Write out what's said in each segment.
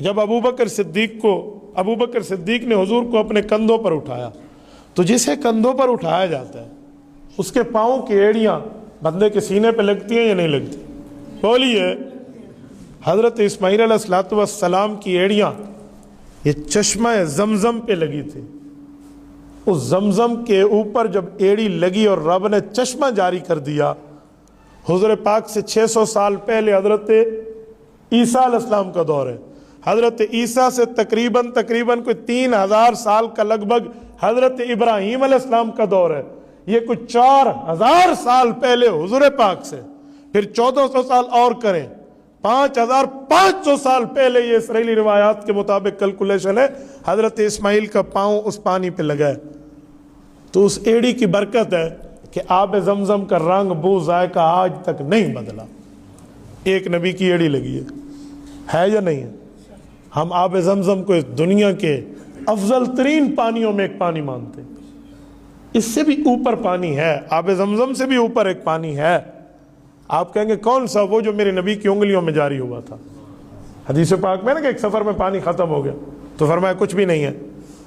جب ابو بکر صدیق نے حضور کو اپنے کندھوں پر اٹھایا تو جسے کندھوں پر اٹھایا جاتا ہے اس کے پاؤں کی ایڑیاں بندے کے سینے پہ لگتی ہیں یا نہیں لگتی؟ بولیے۔ حضرت اسماعیل علیہ السلام کی ایڑیاں یہ چشمہ زمزم پہ لگی تھی، اس زمزم کے اوپر جب ایڑی لگی اور رب نے چشمہ جاری کر دیا، حضور پاک سے 600 سال پہلے حضرت عیسیٰ علیہ السلام کا دور ہے، حضرت عیسیٰ سے تقریباً کوئی 3000 سال کا لگ بھگ حضرت ابراہیم علیہ السلام کا دور ہے، یہ کوئی 4000 سال پہلے حضور پاک سے، پھر 1400 سال اور کریں، 5500 سال پہلے یہ اسرائیلی روایات کے مطابق کیلکولیشن ہے، حضرت اسماعیل کا پاؤں اس پانی پہ لگا ہے۔ تو اس ایڑی کی برکت ہے کہ آب زمزم کا رنگ بو ذائقہ آج تک نہیں بدلا، ایک نبی کی ایڑی لگی ہے یا نہیں ہے؟ ہم آب زمزم کو اس دنیا کے افضل ترین پانیوں میں ایک پانی مانتے ہیں، اس سے بھی اوپر پانی ہے، آب زمزم سے بھی اوپر ایک پانی ہے۔ آپ کہیں گے کون سا؟ وہ جو میرے نبی کی انگلیوں میں جاری ہوا تھا۔ حدیث پاک میں نا کہ ایک سفر میں پانی ختم ہو گیا تو فرمایا کچھ بھی نہیں ہے،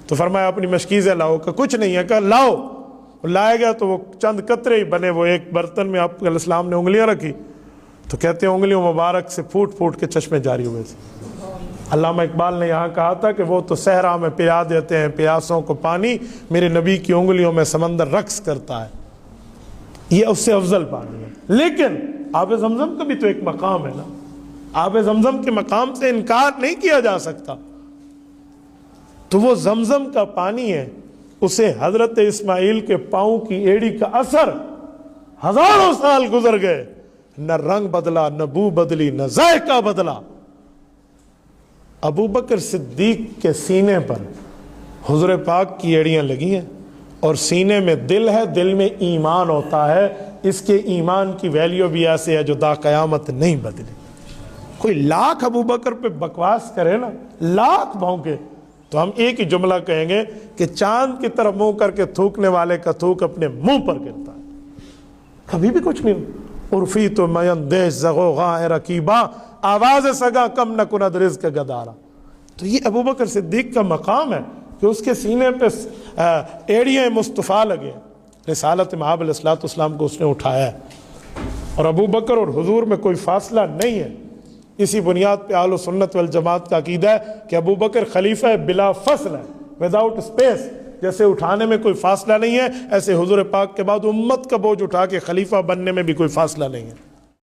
تو فرمایا اپنی مشکیزیں لاؤ، کہ کچھ نہیں ہے، کہا لاؤ، لایا گیا تو وہ چند قطرے ہی بنے، وہ ایک برتن میں آپ علیہ السلام نے انگلیاں رکھی تو کہتے ہیں انگلیوں مبارک سے پھوٹ پھوٹ کے چشمے جاری ہوئے تھے۔ علامہ اقبال نے یہاں کہا تھا کہ وہ تو صحرا میں پیا دیتے ہیں پیاسوں کو پانی، میرے نبی کی انگلیوں میں سمندر رقص کرتا ہے، یہ اس سے افضل پانی ہے۔ لیکن آب زمزم کا بھی تو ایک مقام ہے نا، آب زمزم کے مقام سے انکار نہیں کیا جا سکتا۔ تو وہ زمزم کا پانی ہے، اسے حضرت اسماعیل کے پاؤں کی ایڑی کا اثر، ہزاروں سال گزر گئے، نہ رنگ بدلا، نہ بو بدلی، نہ ذائقہ بدلا۔ ابو بکر صدیق کے سینے پر حضور پاک کی ایڑیاں لگی ہیں، اور سینے میں دل ہے، دل میں ایمان ہوتا ہے، اس کے ایمان کی ویلیو بھی ایسے ہے جو دا قیامت نہیں بدلی۔ کوئی لاکھ ابو بکر پہ بکواس کرے نا، لاکھ بھونکے، تو ہم ایک ہی جملہ کہیں گے کہ چاند کی طرف منہ کر کے تھوکنے والے کا تھوک اپنے منہ پر گرتا ہے، کبھی بھی کچھ نہیں۔ عرفی تو مین دیش زغوغاں رکیبا، آواز سگا کم نہ کند رزق گدارا۔ تو یہ ابو بکر صدیق کا مقام ہے کہ اس کے سینے پہ ایڑیاں مصطفیٰ لگے، رسالت مآب علیہ السلام کو اس نے اٹھایا ہے، اور ابو بکر اور حضور میں کوئی فاصلہ نہیں ہے۔ اسی بنیاد پہ اہل سنت والجماعت کا عقیدہ ہے کہ ابو بکر خلیفہ بلا فصل ہے، وداؤٹ اسپیس۔ جیسے اٹھانے میں کوئی فاصلہ نہیں ہے، ایسے حضور پاک کے بعد امت کا بوجھ اٹھا کے خلیفہ بننے میں بھی کوئی فاصلہ نہیں ہے۔